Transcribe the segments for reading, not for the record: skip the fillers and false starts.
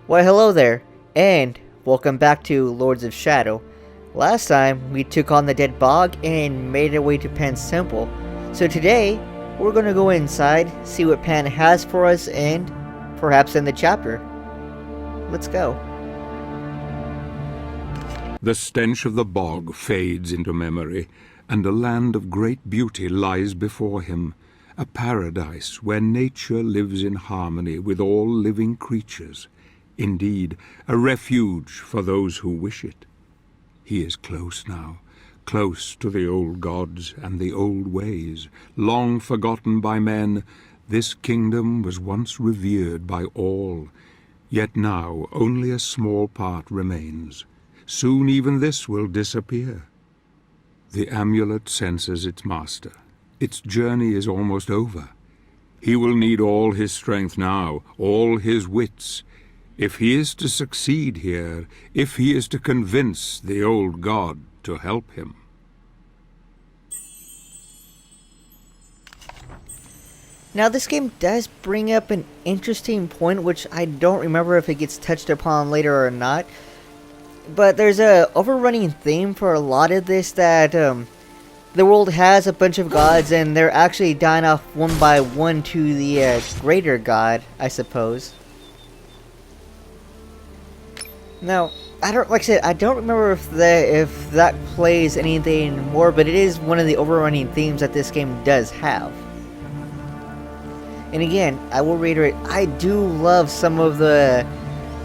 Why hello there, and welcome back to Lords of Shadow. Last time, we took on the Dead Bog and made our way to Pan's Temple. So today, we're gonna go inside, see what Pan has for us, and perhaps end the chapter. Let's go. The stench of the bog fades into memory, and a land of great beauty lies before him, a paradise where nature lives in harmony with all living creatures. Indeed, a refuge for those who wish it. He is close now, close to the old gods and the old ways. Long forgotten by men, this kingdom was once revered by all, yet now only a small part remains. Soon even this will disappear. The amulet senses its master. Its journey is almost over. He will need all his strength now, all his wits. If he is to succeed here, if he is to convince the old god to help him. Now this game does bring up an interesting point, which I don't remember if it gets touched upon later or not. But there's a overrunning theme for a lot of this that the world has a bunch of gods and they're actually dying off one by one to the greater god, I suppose. Now, like I said, I don't remember if that plays anything more, but it is one of the overrunning themes that this game does have. And again, I will reiterate, I do love some of the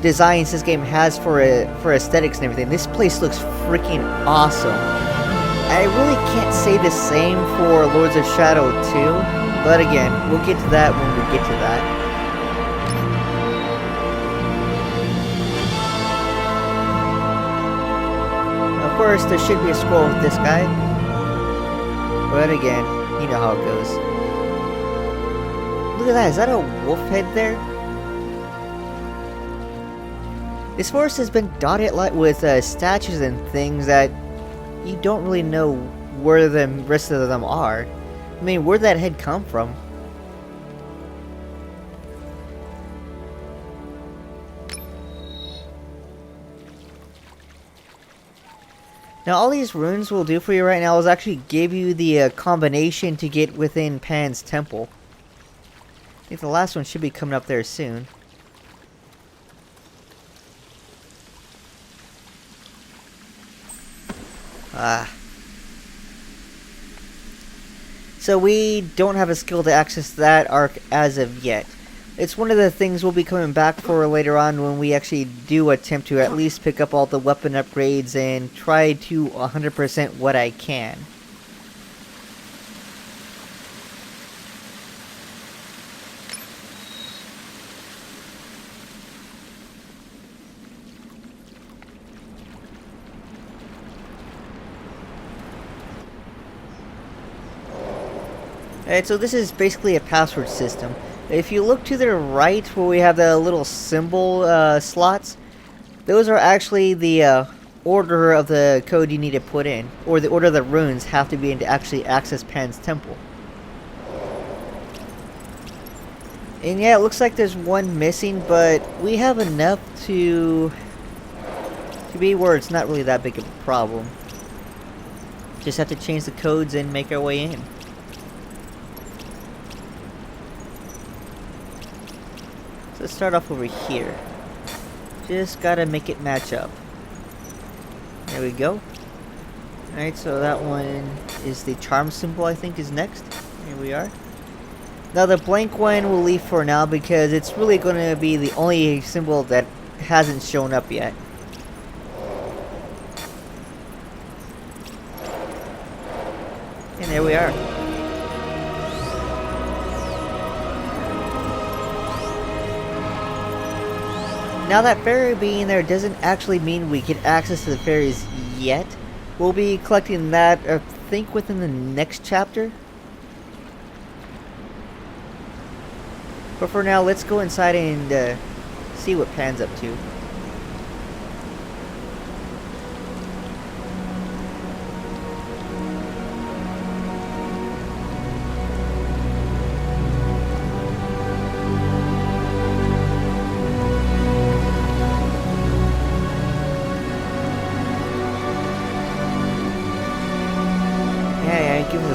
designs this game has for aesthetics and everything. This place looks freaking awesome. I really can't say the same for Lords of Shadow 2, but again, we'll get to that when we get to that. Of course, there should be a scroll with this guy, but again, you know how it goes. Look at that, is that a wolf head there? This forest has been dotted with statues and things that you don't really know where the rest of them are. I mean, where'd that head come from? Now all these runes will do for you right now is actually give you the combination to get within Pan's Temple. I think the last one should be coming up there soon. So we don't have a skill to access that arc as of yet. It's one of the things we'll be coming back for later on when we actually do attempt to at least pick up all the weapon upgrades and try to 100% what I can. Alright, so this is basically a password system. If you look to the right where we have the little symbol slots, those are actually the order of the code you need to put in, or the order of the runes have to be in to actually access Pan's Temple. And yeah, it looks like there's one missing, but we have enough to be where it's not really that big of a problem. Just have to change the codes and make our way in. Let's start off over here. Just gotta make it match up. There we go. Alright, so that one is the charm symbol, I think, is next. Here we are. Now the blank one we'll leave for now because it's really gonna be the only symbol that hasn't shown up yet. And there we are. Now that fairy being there doesn't actually mean we get access to the fairies yet. We'll be collecting that, I think, within the next chapter. But for now, let's go inside and see what Pan's up to.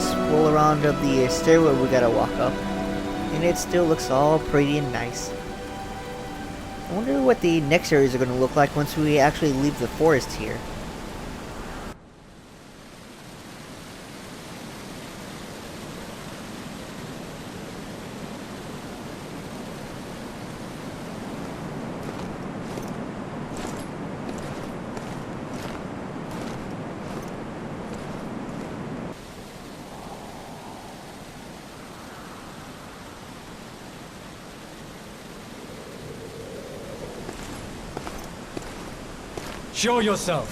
just roll around up the stairway we gotta walk up. And it still looks all pretty and nice. I wonder what the next areas are gonna look like once we actually leave the forest here. Show yourself.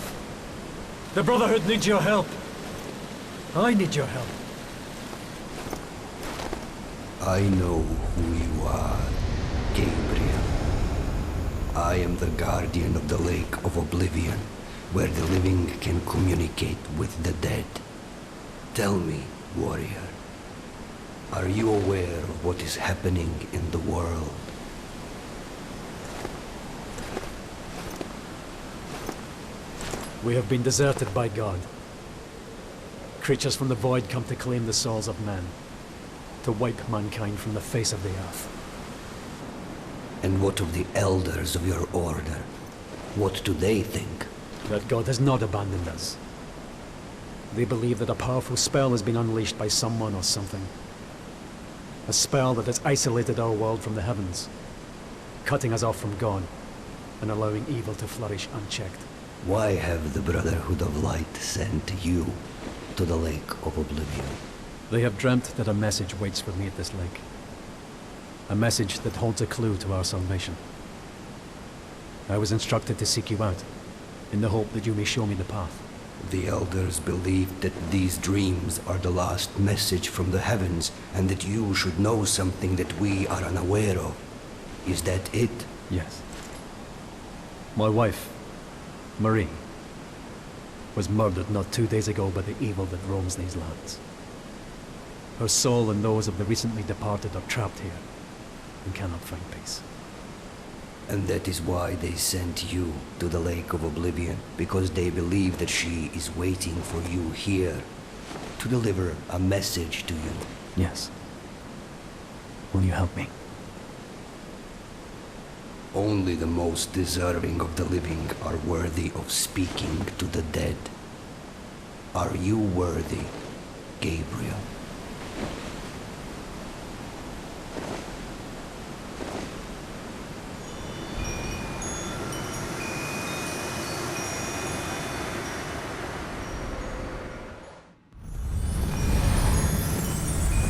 The Brotherhood needs your help. I need your help. I know who you are, Gabriel. I am the guardian of the Lake of Oblivion, where the living can communicate with the dead. Tell me, warrior, are you aware of what is happening in the world? We have been deserted by God. Creatures from the void come to claim the souls of men, to wipe mankind from the face of the earth. And what of the elders of your order? What do they think? That God has not abandoned us. They believe that a powerful spell has been unleashed by someone or something. A spell that has isolated our world from the heavens, cutting us off from God, and allowing evil to flourish unchecked. Why have the Brotherhood of Light sent you to the Lake of Oblivion? They have dreamt that a message waits for me at this lake. A message that holds a clue to our salvation. I was instructed to seek you out, in the hope that you may show me the path. The elders believe that these dreams are the last message from the heavens, and that you should know something that we are unaware of. Is that it? Yes. My wife, Marie, was murdered not 2 days ago by the evil that roams these lands. Her soul and those of the recently departed are trapped here and cannot find peace. And that is why they sent you to the Lake of Oblivion, because they believe that she is waiting for you here to deliver a message to you. Yes. Will you help me? Only the most deserving of the living are worthy of speaking to the dead. Are you worthy, Gabriel?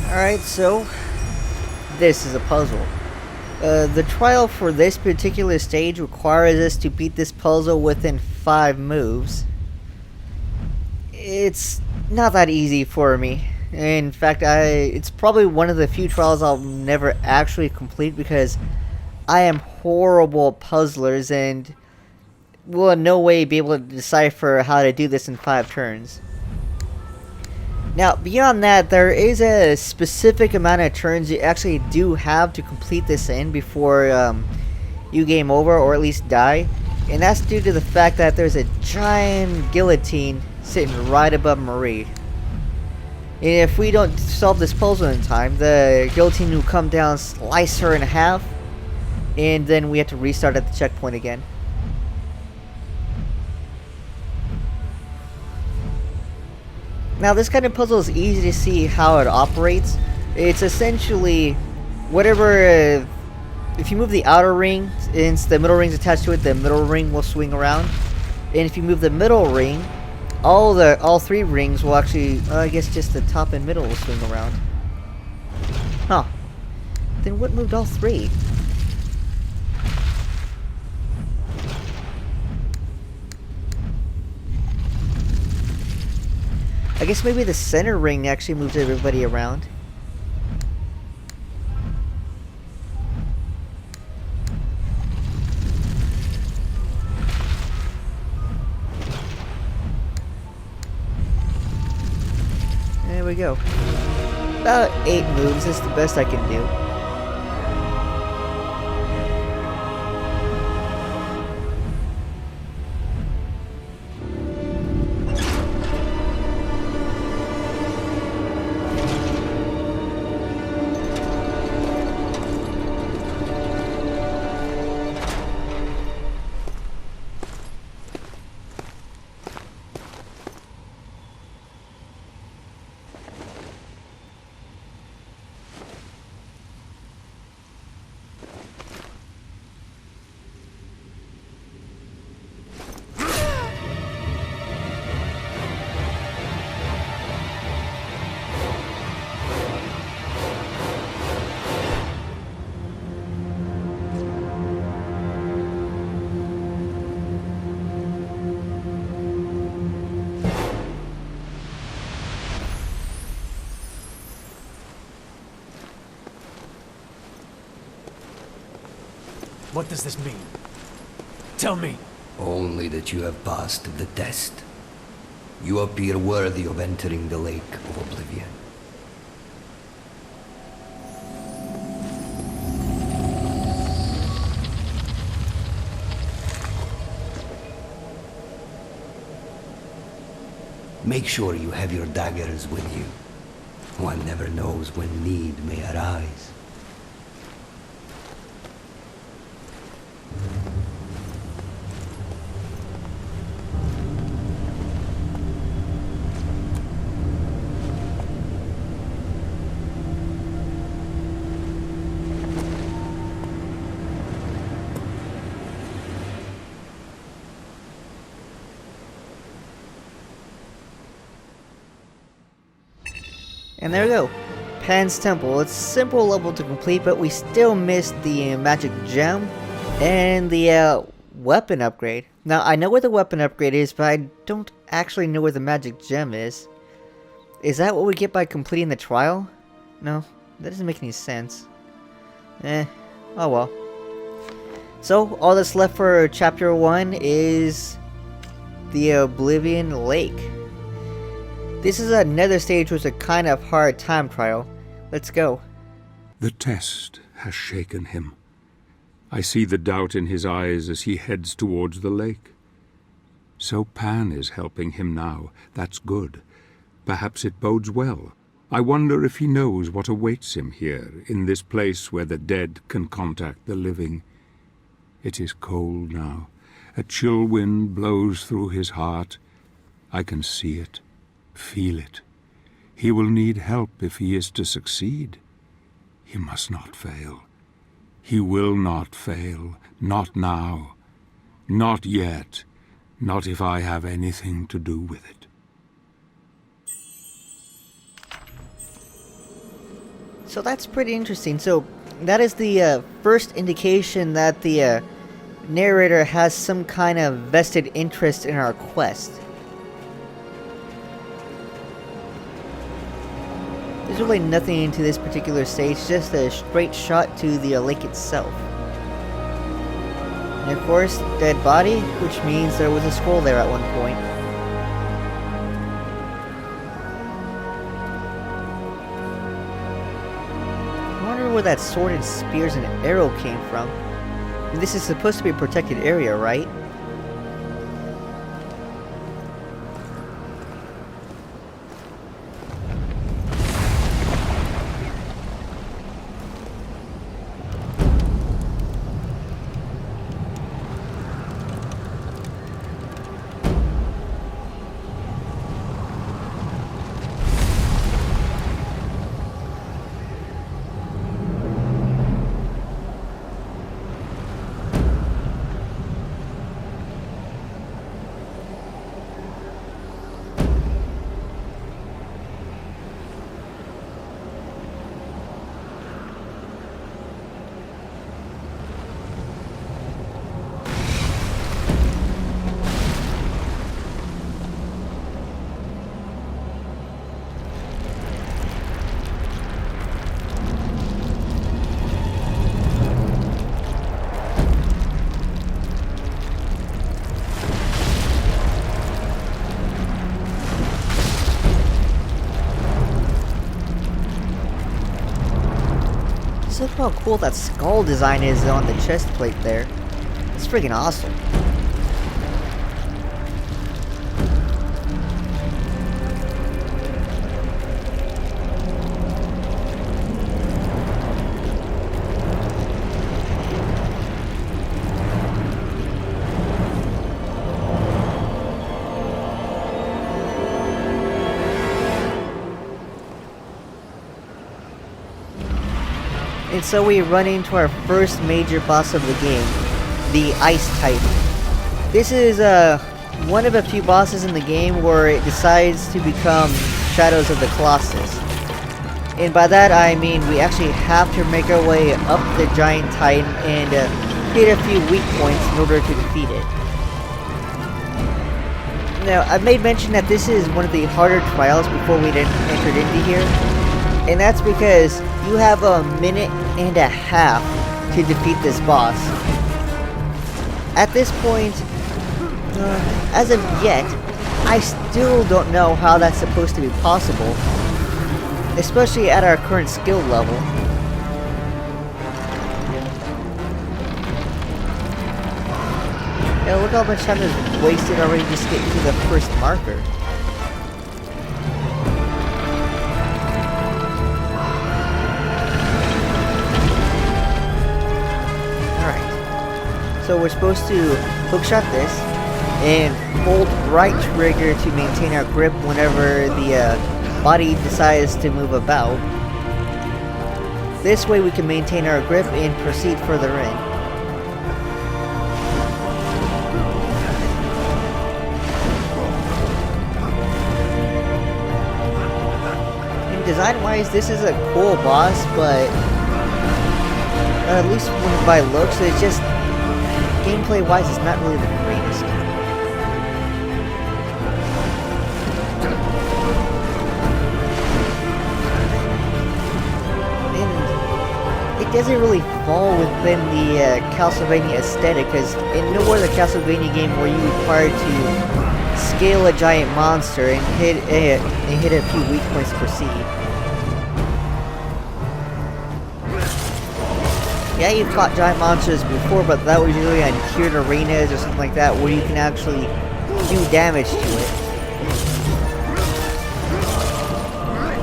Alright, so this is a puzzle. The trial for this particular stage requires us to beat this puzzle within 5 moves. It's not that easy for me. In fact, it's probably one of the few trials I'll never actually complete because I am horrible at puzzlers and will in no way be able to decipher how to do this in 5 turns. Now, beyond that, there is a specific amount of turns you actually do have to complete this in before you game over, or at least die. And that's due to the fact that there's a giant guillotine sitting right above Marie. And if we don't solve this puzzle in time, the guillotine will come down, slice her in half, and then we have to restart at the checkpoint again. Now, this kind of puzzle is easy to see how it operates. It's essentially whatever, if you move the outer ring, since the middle ring's attached to it, the middle ring will swing around. And if you move the middle ring, all 3 rings will actually, I guess just the top and middle will swing around. Huh. Then what moved all 3? I guess maybe the center ring actually moves everybody around. There we go. About 8 moves is the best I can do. What does this mean? Tell me. Only that you have passed the test. You appear worthy of entering the Lake of Oblivion. Make sure you have your daggers with you. One never knows when need may arise. And there we go. Pan's Temple. It's a simple level to complete, but we still missed the magic gem and the weapon upgrade. Now, I know where the weapon upgrade is, but I don't actually know where the magic gem is. Is that what we get by completing the trial? No, that doesn't make any sense. Oh well. So, all that's left for Chapter 1 is the Oblivion Lake. This is another stage with a kind of hard time trial. Let's go. The test has shaken him. I see the doubt in his eyes as he heads towards the lake. So Pan is helping him now. That's good. Perhaps it bodes well. I wonder if he knows what awaits him here, in this place where the dead can contact the living. It is cold now. A chill wind blows through his heart. I can see it. Feel it. He will need help if he is to succeed. He must not fail. He will not fail. Not now. Not yet. Not if I have anything to do with it. So that's pretty interesting. So that is the first indication that the narrator has some kind of vested interest in our quest. There's really nothing into this particular stage, just a straight shot to the lake itself. And of course, dead body, which means there was a scroll there at one point. I wonder where that sword and spears and arrow came from. And this is supposed to be a protected area, right? Look how cool that skull design is on the chest plate there. It's freaking awesome. And so we run into our first major boss of the game, the Ice Titan. This is one of a few bosses in the game where it decides to become Shadows of the Colossus. And by that I mean we actually have to make our way up the giant titan and hit a few weak points in order to defeat it. Now, I've made mention that this is one of the harder trials before we entered into here. And that's because you have a minute and a half to defeat this boss. at this point, as of yet, I still don't know how that's supposed to be possible, especially at our current skill level. Yeah, look how much time is wasted already just getting to the first marker. Alright. So we're supposed to hookshot this and hold right trigger to maintain our grip whenever the body decides to move about. This way we can maintain our grip and proceed further in. Design-wise, this is a cool boss, but at least by looks, it's just gameplay-wise, it's not really the greatest. And it doesn't really fall within the Castlevania aesthetic, because in no other Castlevania game were you required to scale a giant monster and hit a few weak points to proceed. Yeah, you've fought giant monsters before, but that was usually on tiered arenas or something like that, where you can actually do damage to it.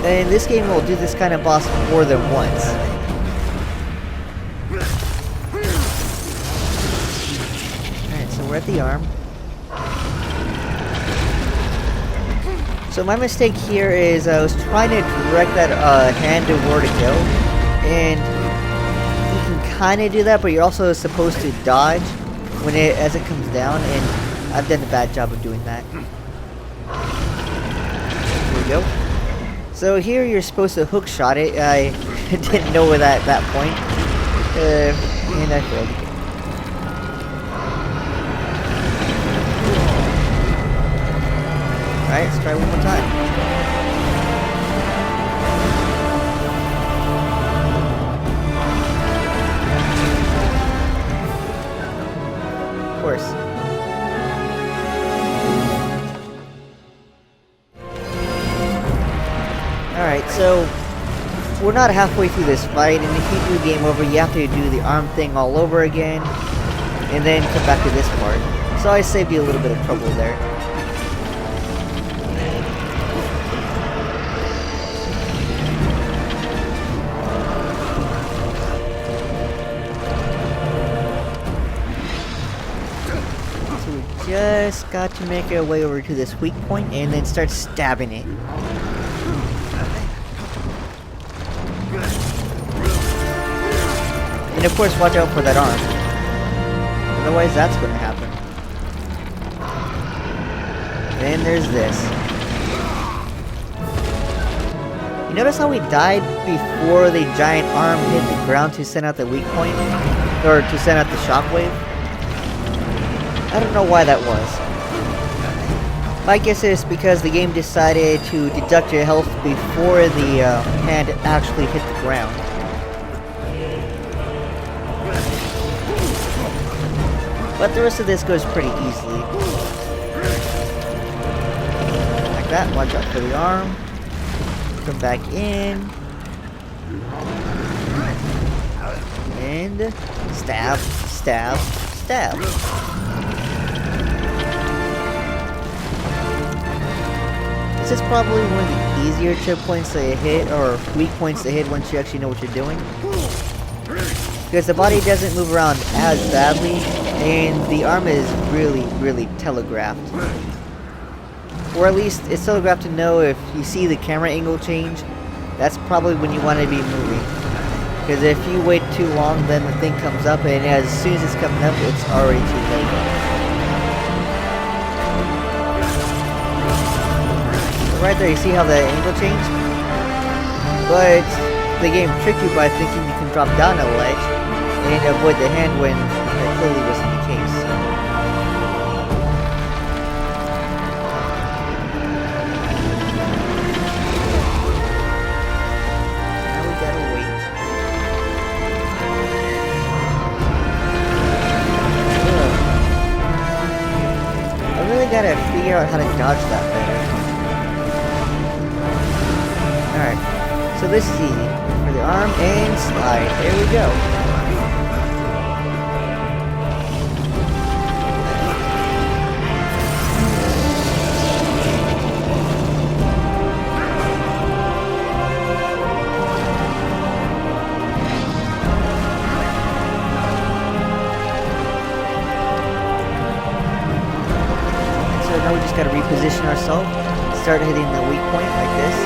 And in this game, we'll do this kind of boss more than once. Alright, so we're at the arm. So my mistake here is I was trying to direct that hand to where to go, and you can kind of do that, but you're also supposed to dodge as it comes down, and I've done a bad job of doing that. Here we go. So here you're supposed to hook shot it. I didn't know it at that point, and I failed. Alright, let's try one more time. Of course. Alright, so we're not halfway through this fight, and if you do game over, you have to do the arm thing all over again, and then come back to this part. So I saved you a little bit of trouble there. Just got to make our way over to this weak point and then start stabbing it. And of course, watch out for that arm. Otherwise, that's going to happen. Then there's this. You notice how we died before the giant arm hit the ground to send out the weak point? Or to send out the shockwave? I don't know why that was. My guess is because the game decided to deduct your health before the hand actually hit the ground. But the rest of this goes pretty easily. Like that, watch out for the arm. Come back in. And stab, stab, stab. This is probably one of the easier choke points to hit, or weak points to hit once you actually know what you're doing. Because the body doesn't move around as badly, and the arm is really, really telegraphed. Or at least it's telegraphed to know if you see the camera angle change, that's probably when you want to be moving. Because if you wait too long, then the thing comes up, and as soon as it's coming up, it's already too late. Right there, you see how the angle changed? But the game tricked you by thinking you can drop down a ledge and avoid the hand when that clearly wasn't the case. Now we gotta wait. Ugh. gotta figure out how to dodge that better. Alright, so this is easy. For the arm and slide. There we go. So now we just gotta reposition ourselves. Start hitting the weak point like this.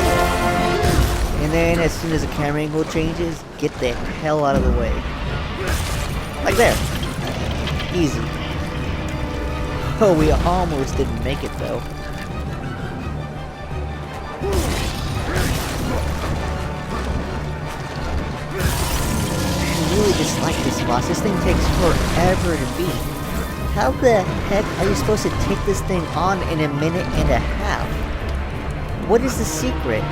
And then as soon as the camera angle changes, get the hell out of the way. Like there. Easy. Oh, we almost didn't make it though. I really dislike this boss. This thing takes forever to beat. How the heck are you supposed to take this thing on in a minute and a half? What is the secret?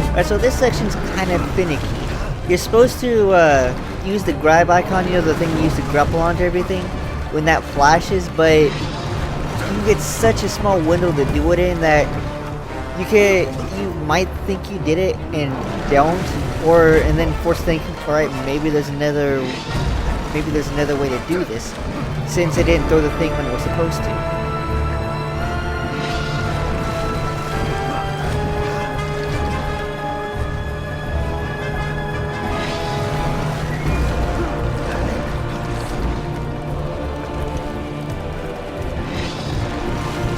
Alright, so this section's kind of finicky. You're supposed to use the grab icon, you know, the thing you use to grapple onto everything, when that flashes, but you get such a small window to do it in that you might think you did it and don't, and then force thinking, alright, maybe there's another way to do this, since it didn't throw the thing when it was supposed to.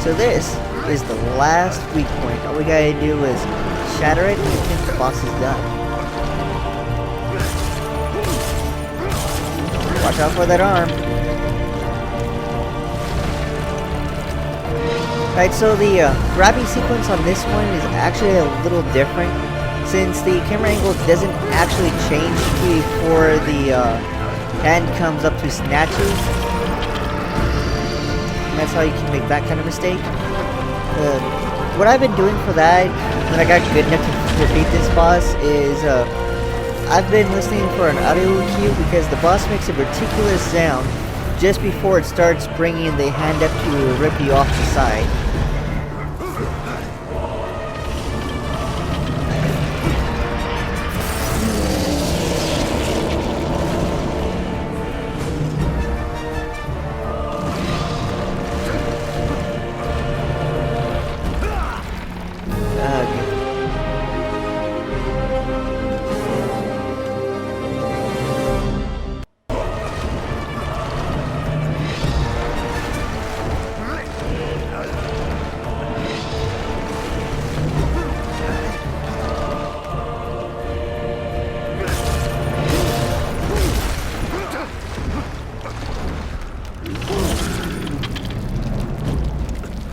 So this is the last weak point. All we gotta do is shatter it and I think the boss is done. Watch out for that arm. Alright, so the grabbing sequence on this one is actually a little different, since the camera angle doesn't actually change before the hand comes up to snatch you. That's how you can make that kind of mistake. What I've been doing for that, when I got good enough to defeat this boss, is I've been listening for an audio cue, because the boss makes a particular sound just before it starts bringing the hand up to rip you off the side.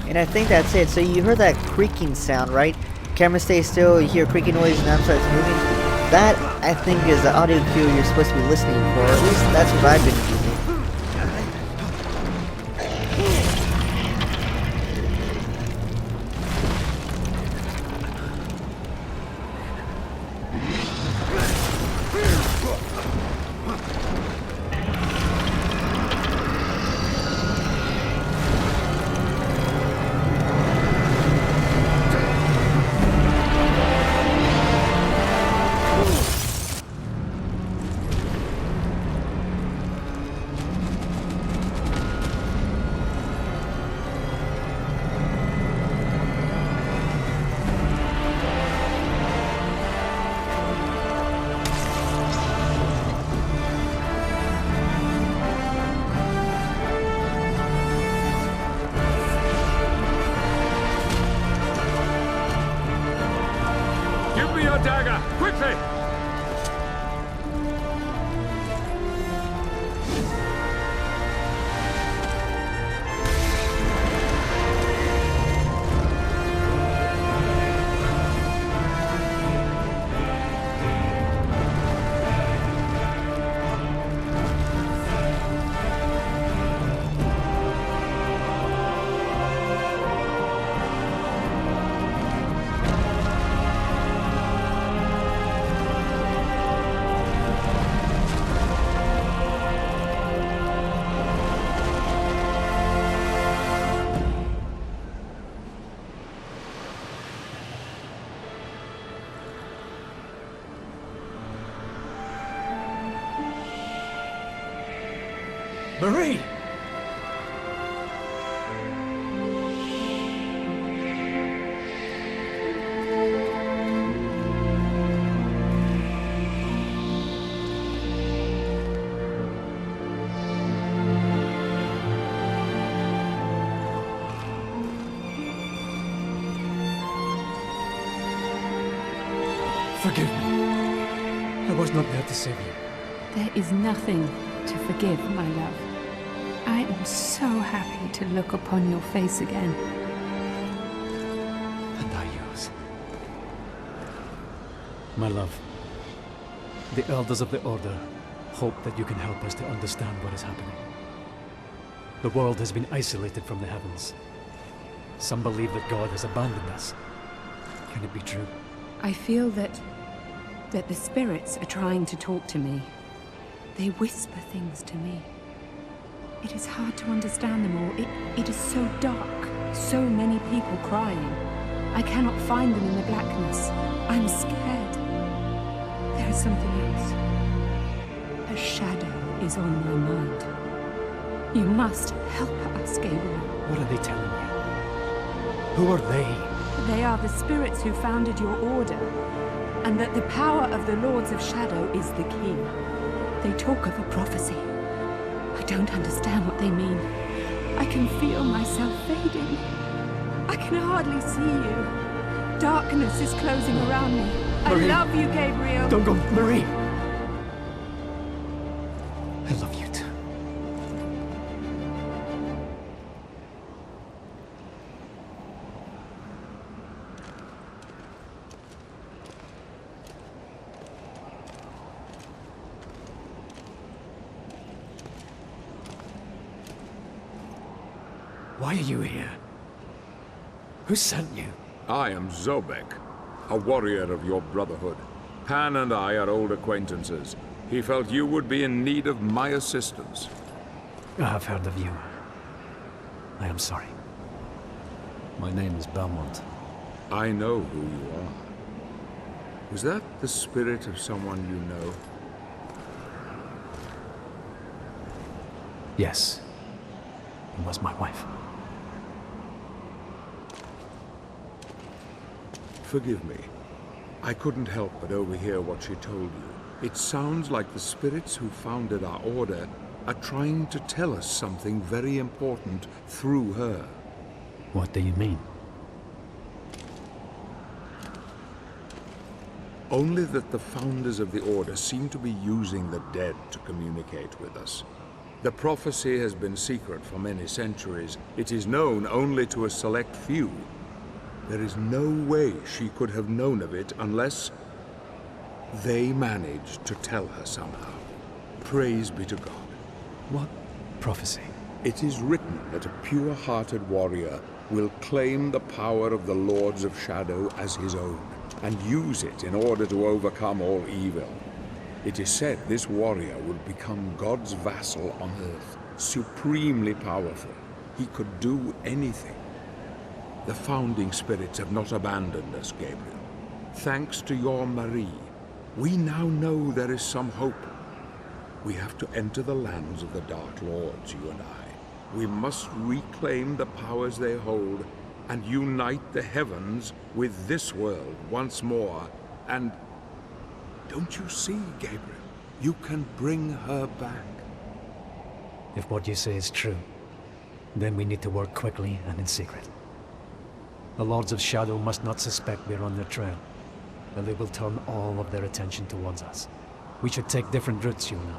And I think that's it. So you heard that creaking sound, right? Camera stays still, you hear creaking noise, and arm starts moving. That, I think, is the audio cue you're supposed to be listening for. At least that's what I've been using. Give me your dagger, quickly! Marie! Forgive me. I was not there to save you. There is nothing to forgive, my love. I am so happy to look upon your face again. And I yours. My love, the elders of the Order hope that you can help us to understand what is happening. The world has been isolated from the heavens. Some believe that God has abandoned us. Can it be true? I feel that the spirits are trying to talk to me. They whisper things to me. It is hard to understand them all. It is so dark. So many people crying. I cannot find them in the blackness. I'm scared. There is something else. A shadow is on my mind. You must help us, Gabriel. What are they telling you? Who are they? They are the spirits who founded your order, and that the power of the Lords of Shadow is the key. They talk of a prophecy. I don't understand what they mean. I can feel myself fading. I can hardly see you. Darkness is closing around me. Marie. I love you, Gabriel. Don't go, Marie! I love you too. Why are you here? Who sent you? I am Zobek, a warrior of your brotherhood. Pan and I are old acquaintances. He felt you would be in need of my assistance. I have heard of you. I am sorry. My name is Belmont. I know who you are. Was that the spirit of someone you know? Yes. It was my wife. Forgive me. I couldn't help but overhear what she told you. It sounds like the spirits who founded our order are trying to tell us something very important through her. What do you mean? Only that the founders of the order seem to be using the dead to communicate with us. The prophecy has been secret for many centuries. It is known only to a select few. There is no way she could have known of it unless they managed to tell her somehow. Praise be to God. What prophecy? It is written that a pure-hearted warrior will claim the power of the Lords of Shadow as his own, and use it in order to overcome all evil. It is said this warrior will become God's vassal on earth, supremely powerful. He could do anything. The founding spirits have not abandoned us, Gabriel. Thanks to your Marie, we now know there is some hope. We have to enter the lands of the Dark Lords, you and I. We must reclaim the powers they hold and unite the heavens with this world once more. And don't you see, Gabriel? You can bring her back. If what you say is true, then we need to work quickly and in secret. The Lords of Shadow must not suspect we're on their trail, or they will turn all of their attention towards us. We should take different routes, you and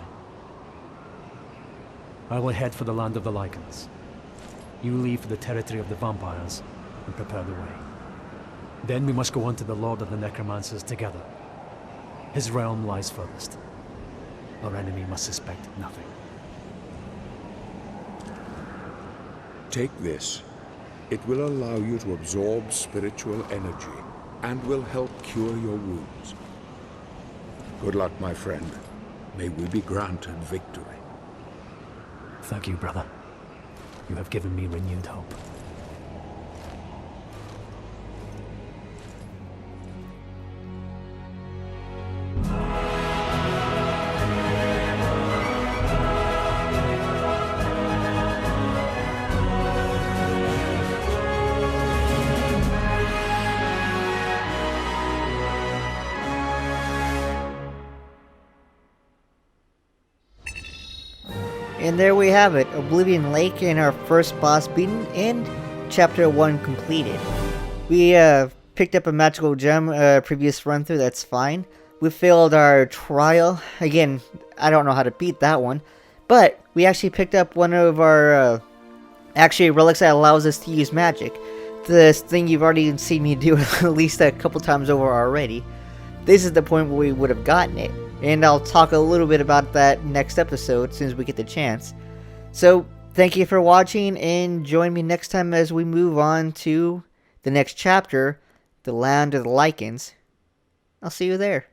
I will head for the land of the Lycans. You leave for the territory of the vampires and prepare the way. Then we must go on to the Lord of the Necromancers together. His realm lies furthest. Our enemy must suspect nothing. Take this. It will allow you to absorb spiritual energy and will help cure your wounds. Good luck, my friend. May we be granted victory. Thank you, brother. You have given me renewed hope. And there we have it, Oblivion Lake and our first boss beaten and Chapter 1 completed. We picked up a magical gem previous run through, that's fine. We failed our trial. Again, I don't know how to beat that one. But we actually picked up one of our actually relics that allows us to use magic. This thing you've already seen me do at least a couple times over already. This is the point where we would have gotten it. And I'll talk a little bit about that next episode as soon as we get the chance. So, thank you for watching, and join me next time as we move on to the next chapter, the Land of the Lycans. I'll see you there.